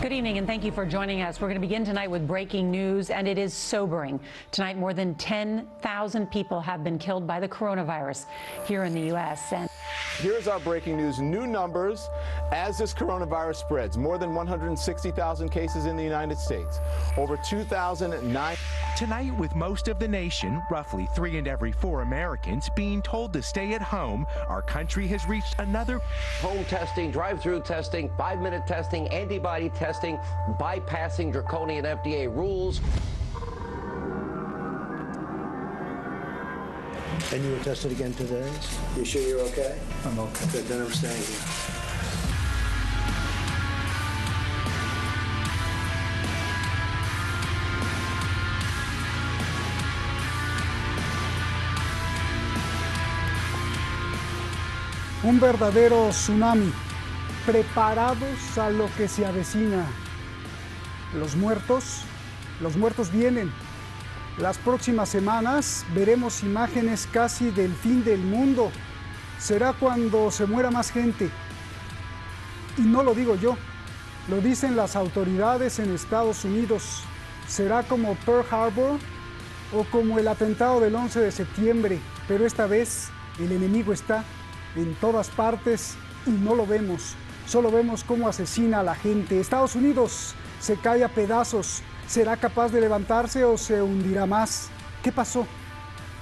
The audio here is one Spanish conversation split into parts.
Good evening, and thank you for joining us. We're going to begin tonight with breaking news, and it is sobering. Tonight, more than 10,000 people have been killed by the coronavirus here in the U.S. And here's our breaking news. New numbers as this coronavirus spreads. More than 160,000 cases in the United States. Over 2,009. Tonight, with most of the nation, roughly 3 in every 4 Americans, being told to stay at home, our country has reached another home testing, drive-through testing, 5-minute testing, antibody testing, bypassing draconian FDA rules. And you were tested again today? You sure you're okay? I'm okay. Good, then I'm staying here. Un verdadero tsunami, preparados a lo que se avecina. Los muertos vienen. Las próximas semanas veremos imágenes casi del fin del mundo. Será cuando se muera más gente. Y no lo digo yo, lo dicen las autoridades en Estados Unidos. Será como Pearl Harbor o como el atentado del 11 de septiembre, pero esta vez el enemigo está en todas partes y no lo vemos. Solo vemos cómo asesina a la gente. Estados Unidos se cae a pedazos. ¿Será capaz de levantarse o se hundirá más? ¿Qué pasó?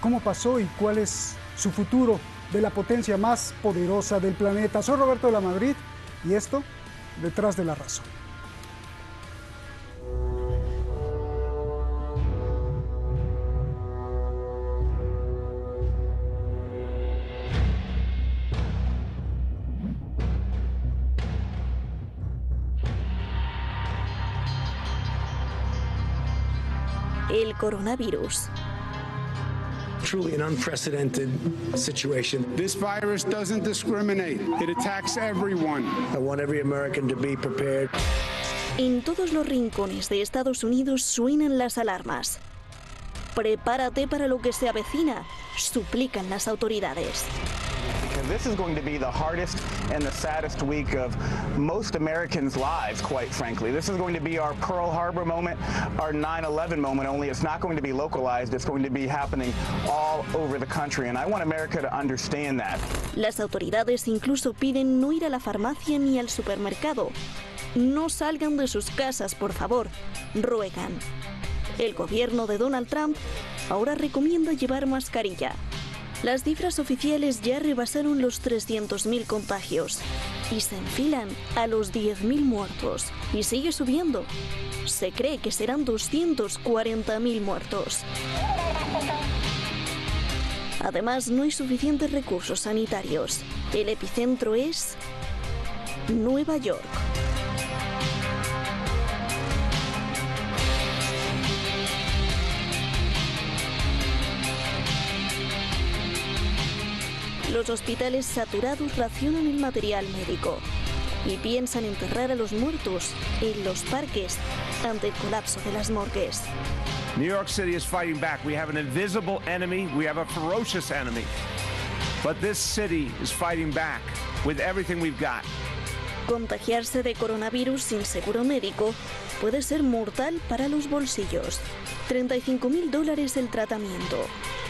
¿Cómo pasó y cuál es su futuro de la potencia más poderosa del planeta? Soy Roberto de la Madrid y esto, Detrás de la Razón. El coronavirus. Truly an unprecedented situation. This virus doesn't discriminate. It attacks everyone. I want every American to be prepared. En todos los rincones de Estados Unidos suenan las alarmas. Prepárate para lo que se avecina, suplican las autoridades. This is going to be the hardest and the saddest week of most Americans' lives, quite frankly. This is going to be our Pearl Harbor moment, our 9/11 moment, only it's not going to be localized. It's going to be happening all over the country, and I want America to understand that. Las autoridades incluso piden no ir a la farmacia ni al supermercado. No salgan de sus casas, por favor, ruegan. El gobierno de Donald Trump ahora recomienda llevar mascarilla. Las cifras oficiales ya rebasaron los 300.000 contagios y se enfilan a los 10.000 muertos. Y sigue subiendo. Se cree que serán 240.000 muertos. Además, no hay suficientes recursos sanitarios. El epicentro es Nueva York. Los hospitales saturados racionan el material médico y piensan enterrar a los muertos en los parques ante el colapso de las morgues. New York City is fighting back. We have an invisible enemy. We have a ferocious enemy. But this city is fighting back with everything we've got. Contagiarse de coronavirus sin seguro médico puede ser mortal para los bolsillos. $35.000 el tratamiento.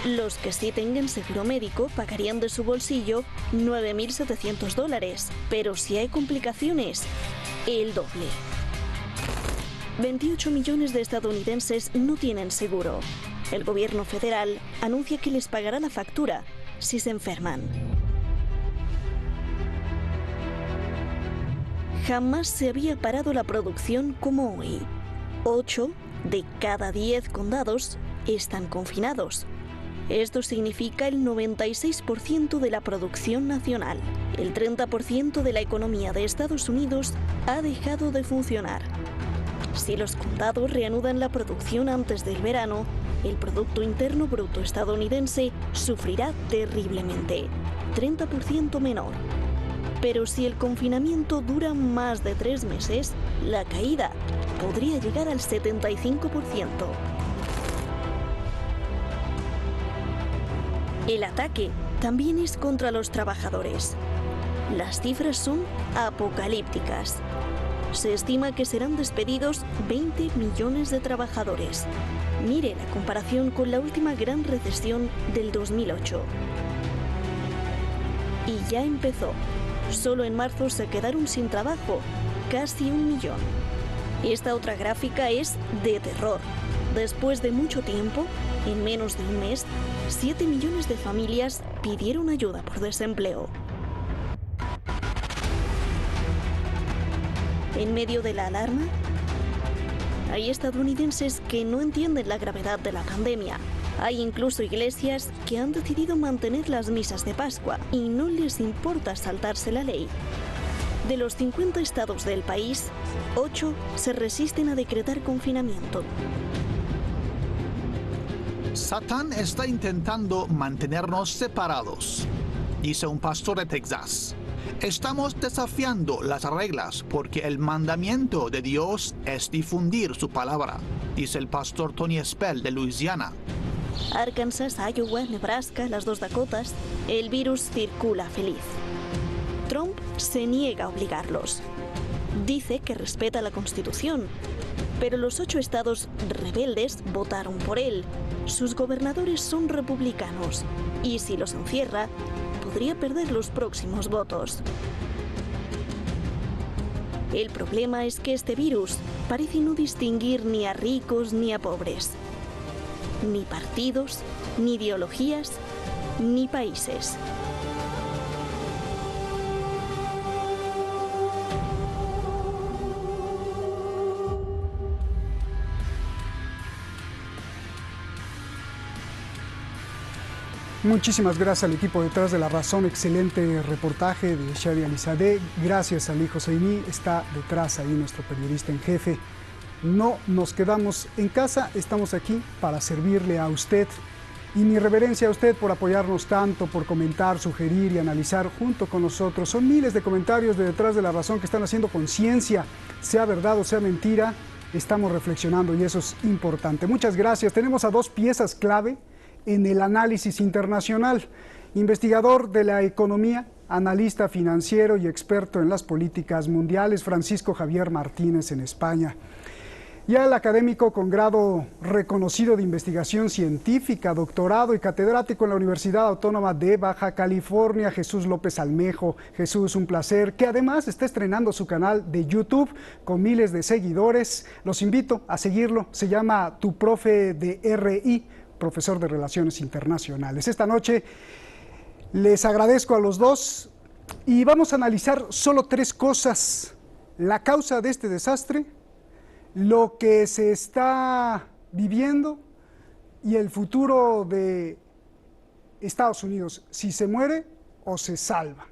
Los que sí tengan seguro médico pagarían de su bolsillo $9.700, pero si hay complicaciones, el doble. 28 millones de estadounidenses no tienen seguro. El gobierno federal anuncia que les pagará la factura si se enferman. Jamás se había parado la producción como hoy. 8 de cada 10 condados están confinados. Esto significa el 96% de la producción nacional. El 30% de la economía de Estados Unidos ha dejado de funcionar. Si los condados reanudan la producción antes del verano, el Producto Interno Bruto estadounidense sufrirá terriblemente, 30% menor. Pero si el confinamiento dura más de 3 meses, la caída podría llegar al 75%. El ataque también es contra los trabajadores. Las cifras son apocalípticas. Se estima que serán despedidos 20 millones de trabajadores. Mire la comparación con la última gran recesión del 2008. Y ya empezó. Solo en marzo se quedaron sin trabajo casi 1 millón. Esta otra gráfica es de terror. Después de mucho tiempo, en menos de un mes, 7 millones de familias pidieron ayuda por desempleo. En medio de la alarma, hay estadounidenses que no entienden la gravedad de la pandemia. Hay incluso iglesias que han decidido mantener las misas de Pascua y no les importa saltarse la ley. De los 50 estados del país, 8 se resisten a decretar confinamiento. Satán está intentando mantenernos separados, dice un pastor de Texas. Estamos desafiando las reglas porque el mandamiento de Dios es difundir su palabra, dice el pastor Tony Spell de Luisiana. Arkansas, Iowa, Nebraska, las 2 Dakotas, el virus circula feliz. Trump se niega a obligarlos. Dice que respeta la Constitución, pero los 8 estados rebeldes votaron por él. Sus gobernadores son republicanos y si los encierra, podría perder los próximos votos. El problema es que este virus parece no distinguir ni a ricos ni a pobres, ni partidos, ni ideologías, ni países. Muchísimas gracias al equipo detrás de La Razón, excelente reportaje de Shari Alizadeh. Gracias a Ali Hosseini, está detrás ahí nuestro periodista en jefe. No nos quedamos en casa, estamos aquí para servirle a usted. Y mi reverencia a usted por apoyarnos tanto, por comentar, sugerir y analizar junto con nosotros. Son miles de comentarios de Detrás de La Razón que están haciendo conciencia, sea verdad o sea mentira, estamos reflexionando y eso es importante. Muchas gracias. Tenemos a 2 piezas clave en el análisis internacional. Investigador de la economía, analista financiero y experto en las políticas mundiales, Francisco Javier Martínez en España. Y al académico con grado reconocido de investigación científica, doctorado y catedrático en la Universidad Autónoma de Baja California, Jesús López Almejo. Jesús, un placer, que además está estrenando su canal de YouTube con miles de seguidores. Los invito a seguirlo, se llama Tu Profe de RI, profesor de Relaciones Internacionales. Esta noche les agradezco a los 2 y vamos a analizar solo 3 cosas: la causa de este desastre, lo que se está viviendo y el futuro de Estados Unidos, si se muere o se salva.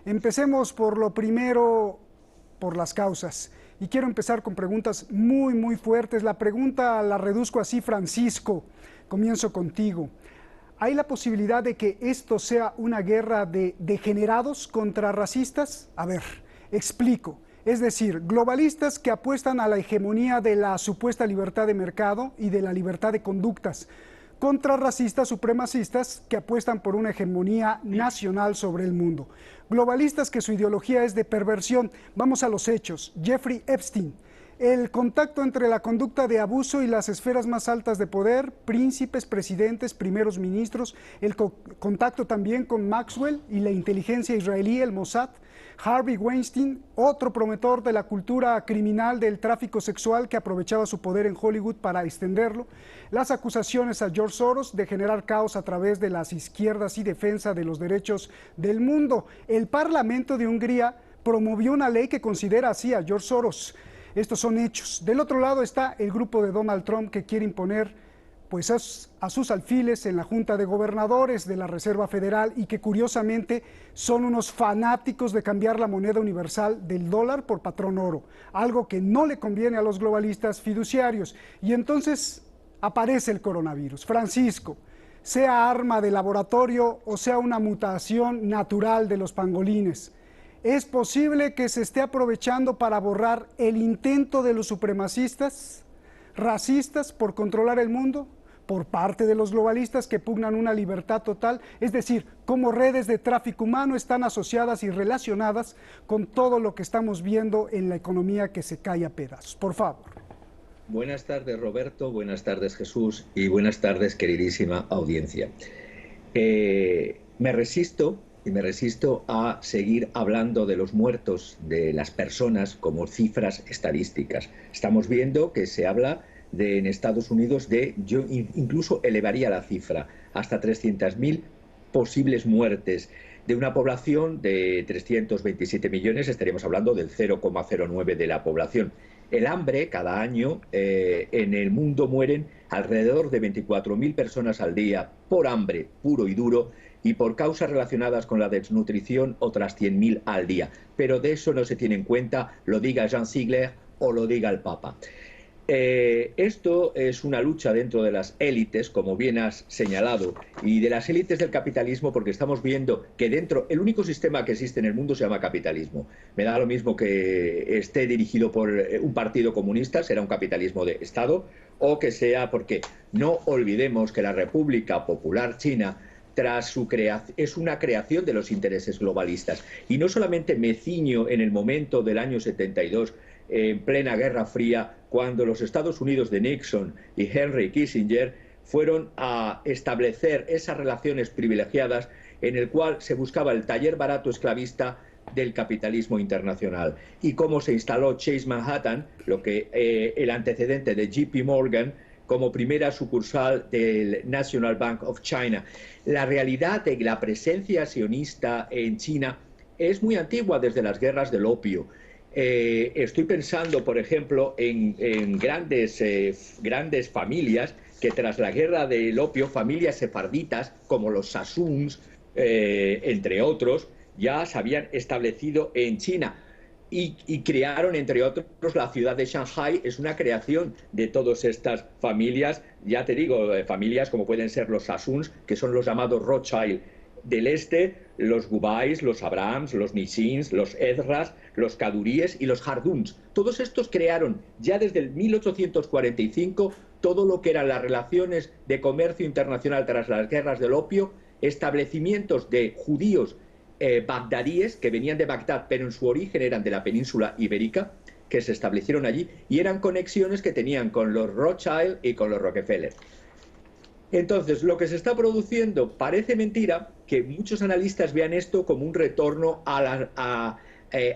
Empecemos por lo primero, por las causas. Y quiero empezar con preguntas muy fuertes. La pregunta la reduzco así, Francisco. Comienzo contigo. ¿Hay la posibilidad de que esto sea una guerra de degenerados contra racistas? A ver, explico. Es decir, globalistas que apuestan a la hegemonía de la supuesta libertad de mercado y de la libertad de conductas, contra racistas supremacistas que apuestan por una hegemonía nacional sobre el mundo. Globalistas que su ideología es de perversión. Vamos a los hechos. Jeffrey Epstein. El contacto entre la conducta de abuso y las esferas más altas de poder, príncipes, presidentes, primeros ministros, el contacto también con Maxwell y la inteligencia israelí, el Mossad, Harvey Weinstein, otro promotor de la cultura criminal del tráfico sexual que aprovechaba su poder en Hollywood para extenderlo, las acusaciones a George Soros de generar caos a través de las izquierdas y defensa de los derechos del mundo. El Parlamento de Hungría promovió una ley que considera así a George Soros. Estos son hechos. Del otro lado está el grupo de Donald Trump que quiere imponer pues a sus alfiles en la Junta de Gobernadores de la Reserva Federal y que curiosamente son unos fanáticos de cambiar la moneda universal del dólar por patrón oro, algo que no le conviene a los globalistas fiduciarios. Y entonces aparece el coronavirus. Francisco, sea arma de laboratorio o sea una mutación natural de los pangolines, ¿es posible que se esté aprovechando para borrar el intento de los supremacistas, racistas por controlar el mundo? por parte de los globalistas que pugnan una libertad total, es decir, cómo redes de tráfico humano están asociadas y relacionadas con todo lo que estamos viendo en la economía que se cae a pedazos. Por favor. Buenas tardes, Roberto, buenas tardes, Jesús, y buenas tardes, queridísima audiencia. Me resisto a seguir hablando de los muertos, de las personas, como cifras estadísticas. Estamos viendo que se habla en Estados Unidos yo incluso elevaría la cifra, hasta 300.000 posibles muertes. De una población de 327 millones, estaríamos hablando del 0,09 de la población. El hambre, cada año, en el mundo mueren alrededor de 24.000 personas al día por hambre puro y duro, y por causas relacionadas con la desnutrición otras 100.000 al día. Pero de eso no se tiene en cuenta, lo diga Jean Ziegler o lo diga el Papa. Esto es una lucha dentro de las élites, como bien has señalado, y de las élites del capitalismo, porque estamos viendo que el único sistema que existe en el mundo se llama capitalismo. Me da lo mismo que esté dirigido por un partido comunista, será un capitalismo de Estado, o que sea porque no olvidemos que la República Popular China, tras su creación, es una creación de los intereses globalistas. Y no solamente me ciño en el momento del año 72, en plena Guerra Fría, cuando los Estados Unidos de Nixon y Henry Kissinger fueron a establecer esas relaciones privilegiadas en el cual se buscaba el taller barato esclavista del capitalismo internacional. Y cómo se instaló Chase Manhattan, el antecedente de JP Morgan, como primera sucursal del National Bank of China. La realidad de la presencia sionista en China es muy antigua, desde las guerras del opio. Estoy pensando, por ejemplo, en grandes familias que tras la guerra del opio, familias sefarditas como los Sassoons, entre otros, ya se habían establecido en China y crearon, entre otros, la ciudad de Shanghai. Es una creación de todas estas familias, ya te digo, familias como pueden ser los Sassoons, que son los llamados Rothschild del este, los Gubais, los Abrahams, los Nishins, los Ezras, los Kaduríes y los Harduns. Todos estos crearon ya desde el 1845 todo lo que eran las relaciones de comercio internacional tras las guerras del opio, establecimientos de judíos bagdadíes que venían de Bagdad, pero en su origen eran de la península ibérica, que se establecieron allí, y eran conexiones que tenían con los Rothschild y con los Rockefeller. Entonces, lo que se está produciendo, parece mentira que muchos analistas vean esto como un retorno a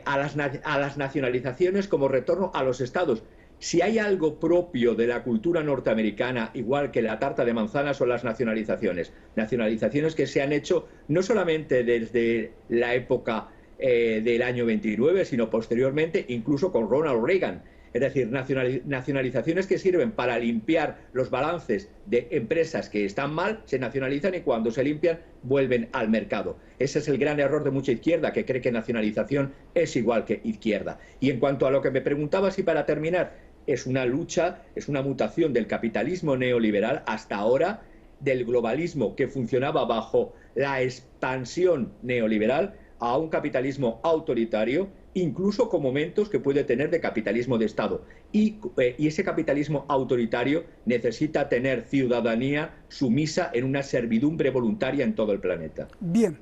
las nacionalizaciones, como retorno a los estados. Si hay algo propio de la cultura norteamericana, igual que la tarta de manzanas, son las nacionalizaciones. Nacionalizaciones que se han hecho no solamente desde la época del año 29, sino posteriormente, incluso con Ronald Reagan. Es decir, nacionalizaciones que sirven para limpiar los balances de empresas que están mal, se nacionalizan, y cuando se limpian vuelven al mercado. Ese es el gran error de mucha izquierda, que cree que nacionalización es igual que izquierda. Y en cuanto a lo que me preguntabas, y para terminar, es una lucha, es una mutación del capitalismo neoliberal hasta ahora, del globalismo que funcionaba bajo la expansión neoliberal, a un capitalismo autoritario, incluso con momentos que puede tener de capitalismo de Estado. Y ese capitalismo autoritario necesita tener ciudadanía sumisa en una servidumbre voluntaria en todo el planeta. Bien.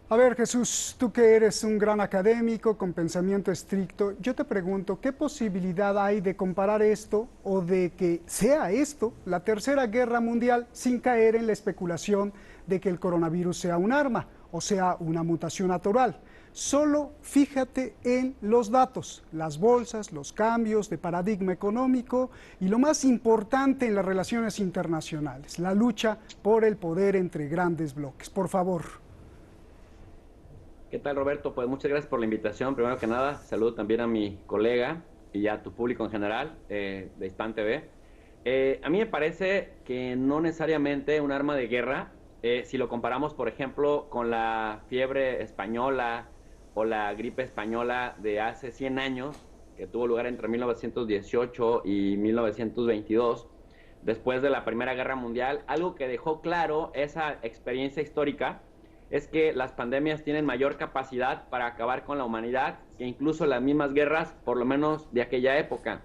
A ver, Jesús, tú que eres un gran académico con pensamiento estricto, yo te pregunto, ¿qué posibilidad hay de comparar esto o de que sea esto la Tercera Guerra Mundial sin caer en la especulación de que el coronavirus sea un arma o sea una mutación natural? Solo fíjate en los datos, las bolsas, los cambios de paradigma económico y lo más importante en las relaciones internacionales, la lucha por el poder entre grandes bloques. Por favor. ¿Qué tal, Roberto? Pues muchas gracias por la invitación. Primero que nada, saludo también a mi colega y a tu público en general de Hispan TV. A mí me parece que no necesariamente un arma de guerra, si lo comparamos, por ejemplo, con la fiebre española o la gripe española de hace 100 años, que tuvo lugar entre 1918 y 1922, después de la Primera Guerra Mundial. Algo que dejó claro esa experiencia histórica es que las pandemias tienen mayor capacidad para acabar con la humanidad que incluso las mismas guerras, por lo menos de aquella época.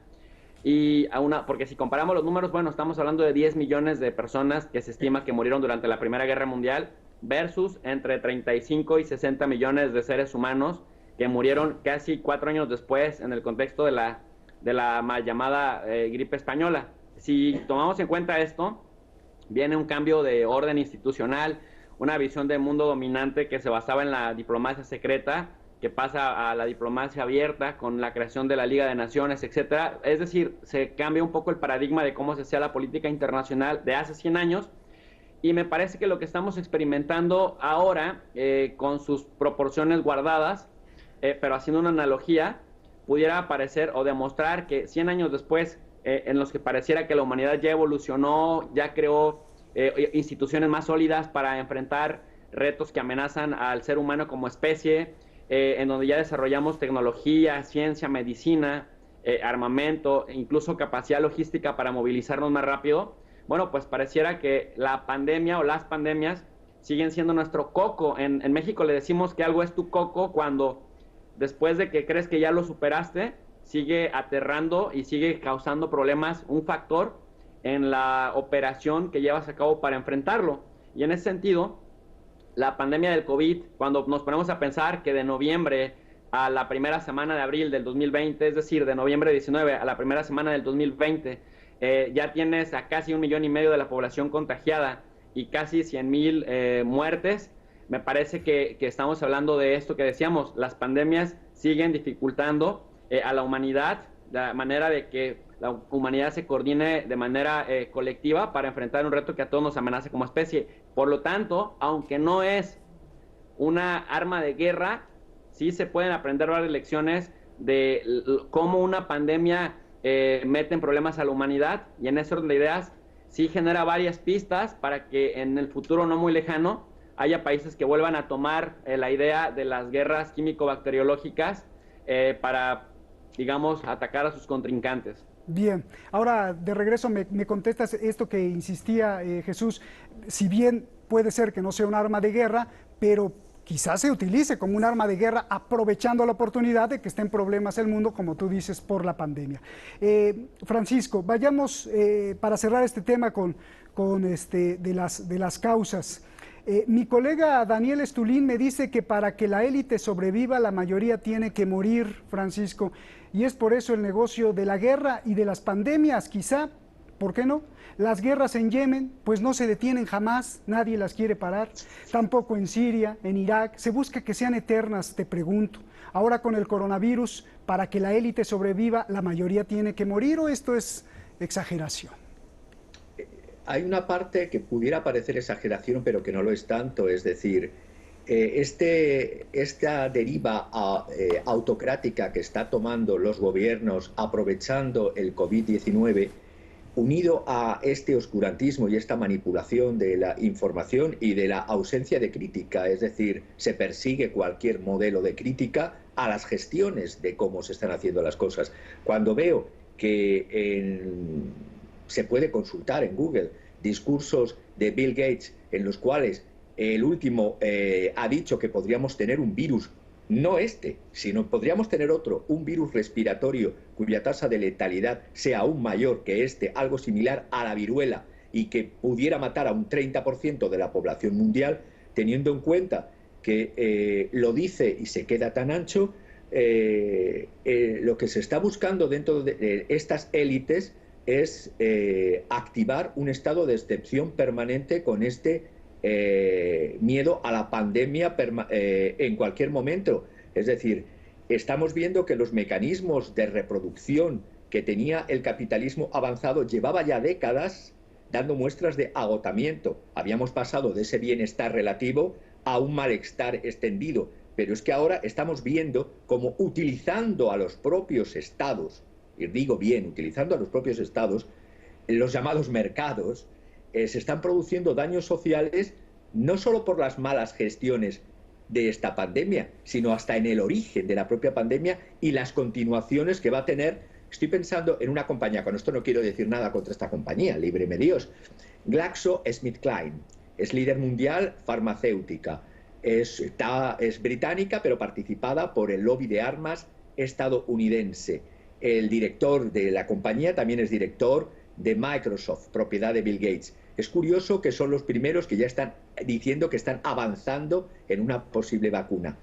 porque si comparamos los números, bueno, estamos hablando de 10 millones de personas que se estima que murieron durante la Primera Guerra Mundial versus entre 35 y 60 millones de seres humanos que murieron casi 4 años después en el contexto de la mal llamada gripe española. Si tomamos en cuenta esto, viene un cambio de orden institucional, una visión de mundo dominante que se basaba en la diplomacia secreta, que pasa a la diplomacia abierta con la creación de la Liga de Naciones, etcétera. Es decir, se cambia un poco el paradigma de cómo se hacía la política internacional de hace 100 años, y me parece que lo que estamos experimentando ahora, con sus proporciones guardadas, pero haciendo una analogía, pudiera parecer o demostrar que 100 años después, en los que pareciera que la humanidad ya evolucionó, ya creó instituciones más sólidas para enfrentar retos que amenazan al ser humano como especie, en donde ya desarrollamos tecnología, ciencia, medicina, armamento, incluso capacidad logística para movilizarnos más rápido. Bueno, pues pareciera que la pandemia o las pandemias siguen siendo nuestro coco. En México le decimos que algo es tu coco cuando después de que crees que ya lo superaste, sigue aterrando y sigue causando problemas, un factor en la operación que llevas a cabo para enfrentarlo. Y en ese sentido, la pandemia del COVID, cuando nos ponemos a pensar que de noviembre a la primera semana de abril del 2020, es decir, de noviembre 19 a la primera semana del 2020, ya tienes a casi 1,5 millones de la población contagiada y casi 100,000 muertes, me parece que estamos hablando de esto que decíamos, las pandemias siguen dificultando a la humanidad, la manera de que la humanidad se coordine de manera colectiva para enfrentar un reto que a todos nos amenaza como especie. Por lo tanto, aunque no es una arma de guerra, sí se pueden aprender varias lecciones de cómo una pandemia mete en problemas a la humanidad, y en ese orden de ideas sí genera varias pistas para que en el futuro no muy lejano haya países que vuelvan a tomar la idea de las guerras químico-bacteriológicas para, digamos, atacar a sus contrincantes. Bien, ahora de regreso me contestas esto que insistía Jesús, si bien puede ser que no sea un arma de guerra, pero quizás se utilice como un arma de guerra aprovechando la oportunidad de que esté en problemas el mundo, como tú dices, por la pandemia. Francisco, vayamos para cerrar este tema de las causas. Mi colega Daniel Estulín me dice que para que la élite sobreviva, la mayoría tiene que morir, Francisco, y es por eso el negocio de la guerra y de las pandemias, quizá, ¿por qué no? Las guerras en Yemen, pues no se detienen jamás, nadie las quiere parar, tampoco en Siria, en Irak, se busca que sean eternas, te pregunto. Ahora con el coronavirus, para que la élite sobreviva, la mayoría tiene que morir, ¿o esto es exageración? Hay una parte que pudiera parecer exageración, pero que no lo es tanto, es decir, esta deriva autocrática que está tomando los gobiernos aprovechando el COVID-19, unido a este oscurantismo y esta manipulación de la información y de la ausencia de crítica, es decir, se persigue cualquier modelo de crítica a las gestiones de cómo se están haciendo las cosas. Cuando veo que se puede consultar en Google discursos de Bill Gates en los cuales el último ha dicho que podríamos tener un virus, no sino podríamos tener otro, un virus respiratorio cuya tasa de letalidad sea aún mayor que algo similar a la viruela y que pudiera matar a un 30% de la población mundial, teniendo en cuenta que lo dice y se queda tan ancho, lo que se está buscando dentro de estas élites es activar un estado de excepción permanente con miedo a la pandemia en cualquier momento. Es decir, estamos viendo que los mecanismos de reproducción que tenía el capitalismo avanzado llevaba ya décadas dando muestras de agotamiento. Habíamos pasado de ese bienestar relativo a un malestar extendido, pero es que ahora estamos viendo cómo utilizando a los propios estados, y digo bien, utilizando a los propios estados, los llamados mercados, se están produciendo daños sociales no solo por las malas gestiones de esta pandemia, sino hasta en el origen de la propia pandemia y las continuaciones que va a tener. Estoy pensando en una compañía, con esto no quiero decir nada contra esta compañía, líbreme Dios. GlaxoSmithKline es líder mundial farmacéutica, es británica pero participada por el lobby de armas estadounidense. el director de la compañía también es director de Microsoft, propiedad de Bill Gates. Es curioso que son los primeros que ya están diciendo que están avanzando en una posible vacuna.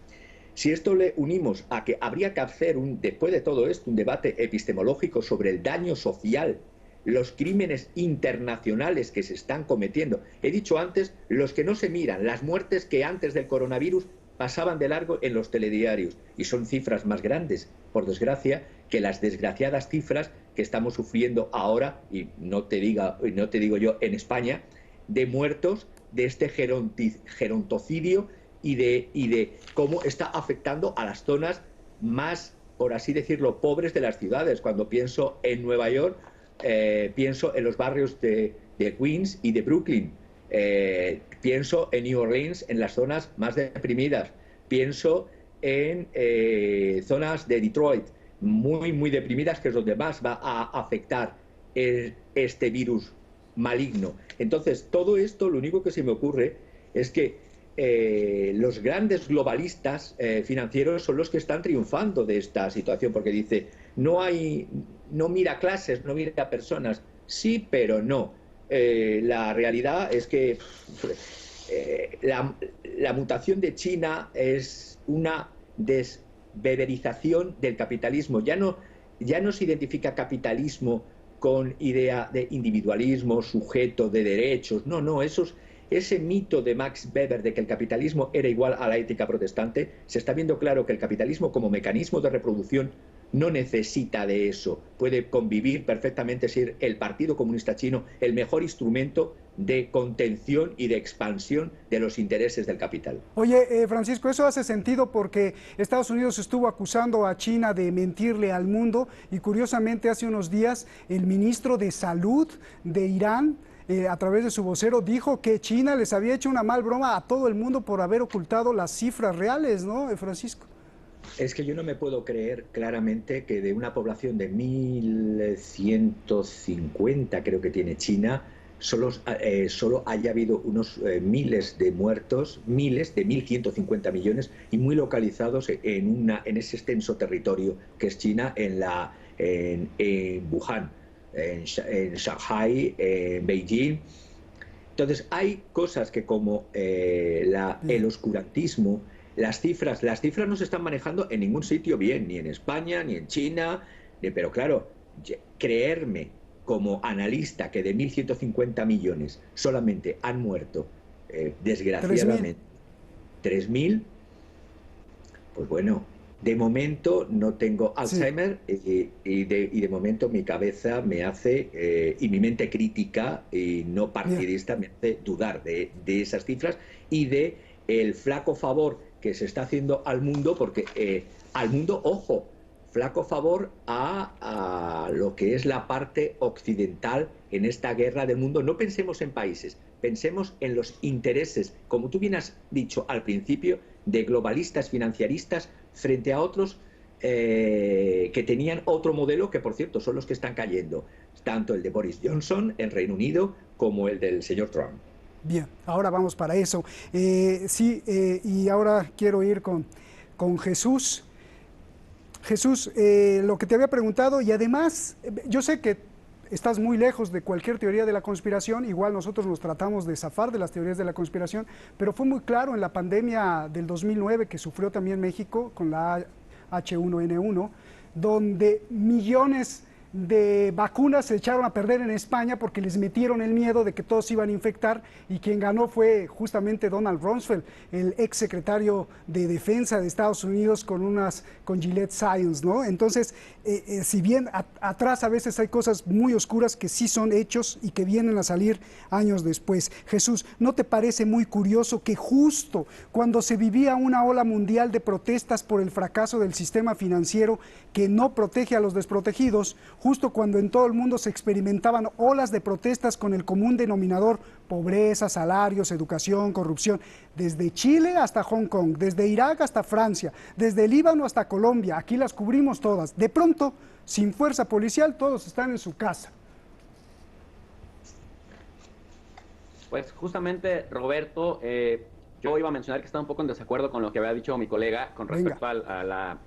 Si esto le unimos a que habría que hacer, después de todo esto, un debate epistemológico sobre el daño social, los crímenes internacionales que se están cometiendo. He dicho antes, los que no se miran, las muertes que antes del coronavirus pasaban de largo en los telediarios, y son cifras más grandes, por desgracia, que las desgraciadas cifras que estamos sufriendo ahora, y no te digo yo en España, de muertos de este gerontocidio y de cómo está afectando a las zonas más, por así decirlo, pobres de las ciudades. Cuando pienso en Nueva York, pienso en los barrios de Queens y de Brooklyn. Pienso en New Orleans, en las zonas más deprimidas. Pienso en zonas de Detroit, muy deprimidas, que es donde más va a afectar este virus maligno. Entonces, todo esto, lo único que se me ocurre es que los grandes globalistas financieros son los que están triunfando de esta situación, porque dice, no mira clases, no mira personas. Sí, pero no. La realidad es que la mutación de China es una desbeberización del capitalismo. Ya no se identifica capitalismo con idea de individualismo, sujeto de derechos. No, ese mito de Max Weber de que el capitalismo era igual a la ética protestante, se está viendo claro que el capitalismo como mecanismo de reproducción no necesita de eso. Puede convivir perfectamente, ser el Partido Comunista Chino el mejor instrumento de contención y de expansión de los intereses del capital. Oye, Francisco, eso hace sentido porque Estados Unidos estuvo acusando a China de mentirle al mundo y curiosamente hace unos días el ministro de Salud de Irán, a través de su vocero, dijo que China les había hecho una mal broma a todo el mundo por haber ocultado las cifras reales, ¿no, Francisco? Es que yo no me puedo creer claramente que de una población de 1.150, creo que tiene China, solo haya habido unos miles de muertos, miles de 1.150 millones, y muy localizados en ese extenso territorio que es China, en Wuhan, en Shanghai, en Beijing. Entonces hay cosas que como el oscurantismo, las cifras no se están manejando en ningún sitio bien, ni en España, ni en China, pero claro, creerme como analista que de 1.150 millones solamente han muerto, desgraciadamente, 3.000, pues bueno, de momento no tengo Alzheimer, y de momento mi cabeza me hace, y mi mente crítica y no partidista me hace dudar de esas cifras y de el flaco favor que se está haciendo al mundo, porque al mundo, ojo, flaco favor a lo que es la parte occidental en esta guerra del mundo. No pensemos en países, pensemos en los intereses, como tú bien has dicho al principio, de globalistas financiaristas frente a otros que tenían otro modelo, que por cierto son los que están cayendo, tanto el de Boris Johnson en Reino Unido como el del señor Trump. Bien, ahora vamos para eso. Y ahora quiero ir con Jesús. Jesús, lo que te había preguntado, y además, yo sé que estás muy lejos de cualquier teoría de la conspiración, igual nosotros nos tratamos de zafar de las teorías de la conspiración, pero fue muy claro en la pandemia del 2009 que sufrió también México con la H1N1, donde millones de vacunas se echaron a perder en España porque les metieron el miedo de que todos se iban a infectar, y quien ganó fue justamente Donald Rumsfeld, el ex secretario de Defensa de Estados Unidos, con Gilead Science, ¿no? Entonces, si bien atrás a veces hay cosas muy oscuras que sí son hechos y que vienen a salir años después. Jesús, ¿no te parece muy curioso que justo cuando se vivía una ola mundial de protestas por el fracaso del sistema financiero que no protege a los desprotegidos, justo cuando en todo el mundo se experimentaban olas de protestas con el común denominador, pobreza, salarios, educación, corrupción, desde Chile hasta Hong Kong, desde Irak hasta Francia, desde el Líbano hasta Colombia, aquí las cubrimos todas. De pronto, sin fuerza policial, todos están en su casa. Pues justamente, Roberto, yo iba a mencionar que estaba un poco en desacuerdo con lo que había dicho mi colega con respecto a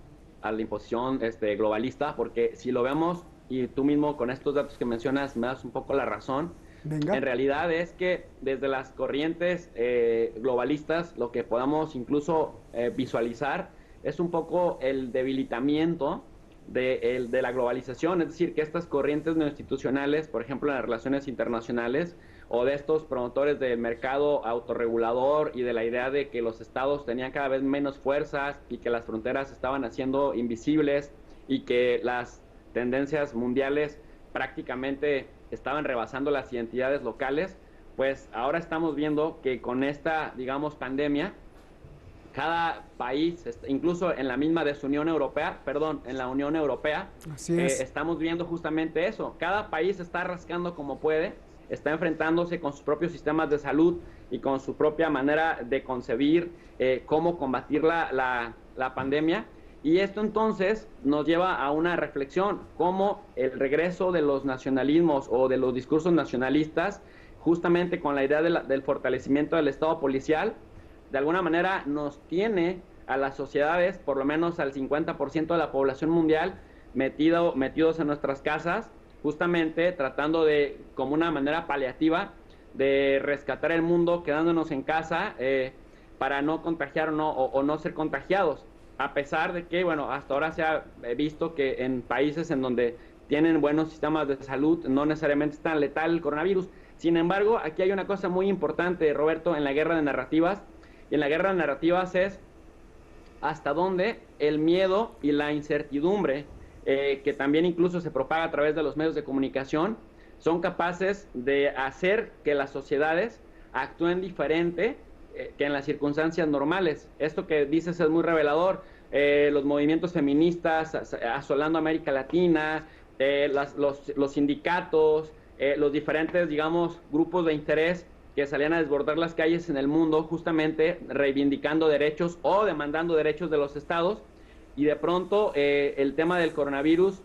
a la imposición globalista, porque si lo vemos, y tú mismo con estos datos que mencionas me das un poco la razón, Venga. En realidad es que desde las corrientes globalistas lo que podamos incluso visualizar es un poco el debilitamiento de la globalización, es decir, que estas corrientes neoinstitucionales, por ejemplo en las relaciones internacionales, o de estos promotores del mercado autorregulador y de la idea de que los estados tenían cada vez menos fuerzas y que las fronteras estaban haciendo invisibles y que las tendencias mundiales prácticamente estaban rebasando las identidades locales, pues ahora estamos viendo que con esta, digamos, pandemia, cada país, incluso en la misma Unión Europea, estamos viendo justamente eso. Cada país está rascando como puede, está enfrentándose con sus propios sistemas de salud y con su propia manera de concebir cómo combatir la pandemia. Y esto entonces nos lleva a una reflexión, cómo el regreso de los nacionalismos o de los discursos nacionalistas, justamente con la idea del fortalecimiento del Estado policial, de alguna manera nos tiene a las sociedades, por lo menos al 50% de la población mundial, metidos en nuestras casas, justamente tratando de, como una manera paliativa, de rescatar el mundo quedándonos en casa para no contagiar o no ser contagiados. A pesar de que, bueno, hasta ahora se ha visto que en países en donde tienen buenos sistemas de salud no necesariamente es tan letal el coronavirus. Sin embargo, aquí hay una cosa muy importante, Roberto, en la guerra de narrativas. Y en la guerra de narrativas es hasta dónde el miedo y la incertidumbre, que también incluso se propaga a través de los medios de comunicación, son capaces de hacer que las sociedades actúen diferente que en las circunstancias normales. Esto que dices es muy revelador. Los movimientos feministas asolando América Latina, los sindicatos, los diferentes, digamos, grupos de interés que salían a desbordar las calles en el mundo, justamente reivindicando derechos o demandando derechos de los estados. Y de pronto el tema del coronavirus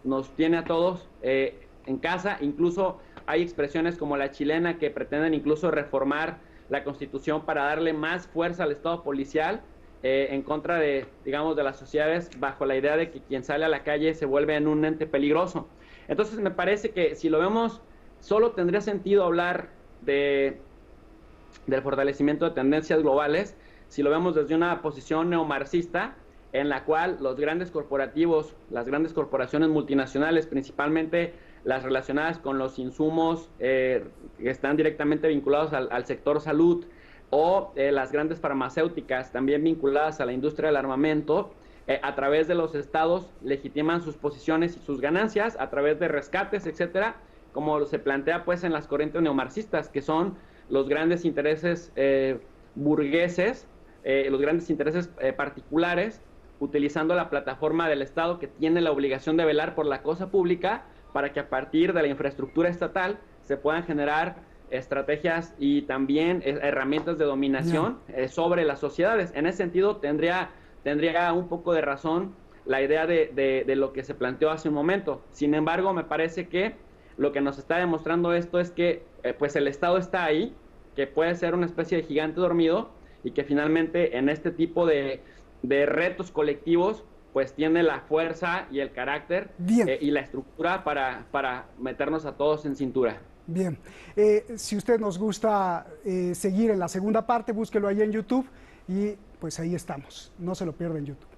nos tiene a todos en casa. Incluso hay expresiones como la chilena que pretenden incluso reformar la Constitución para darle más fuerza al Estado policial en contra de, digamos, de las sociedades, bajo la idea de que quien sale a la calle se vuelve en un ente peligroso. Entonces me parece que si lo vemos, solo tendría sentido hablar del fortalecimiento de tendencias globales si lo vemos desde una posición neomarxista, en la cual los grandes corporativos, las grandes corporaciones multinacionales, principalmente las relacionadas con los insumos que están directamente vinculados al sector salud, o las grandes farmacéuticas también vinculadas a la industria del armamento, a través de los estados legitiman sus posiciones y sus ganancias a través de rescates, etcétera, como se plantea pues en las corrientes neomarxistas, que son los grandes intereses burgueses, los grandes intereses particulares, utilizando la plataforma del Estado, que tiene la obligación de velar por la cosa pública, para que a partir de la infraestructura estatal se puedan generar estrategias y también herramientas de dominación sobre las sociedades. En ese sentido tendría un poco de razón la idea de lo que se planteó hace un momento. Sin embargo, me parece que lo que nos está demostrando esto es que pues el Estado está ahí, que puede ser una especie de gigante dormido, y que finalmente en este tipo de retos colectivos pues tiene la fuerza y el carácter y la estructura para meternos a todos en cintura. Bien, si usted nos gusta seguir en la segunda parte, búsquelo ahí en YouTube y pues ahí estamos, no se lo pierda en YouTube.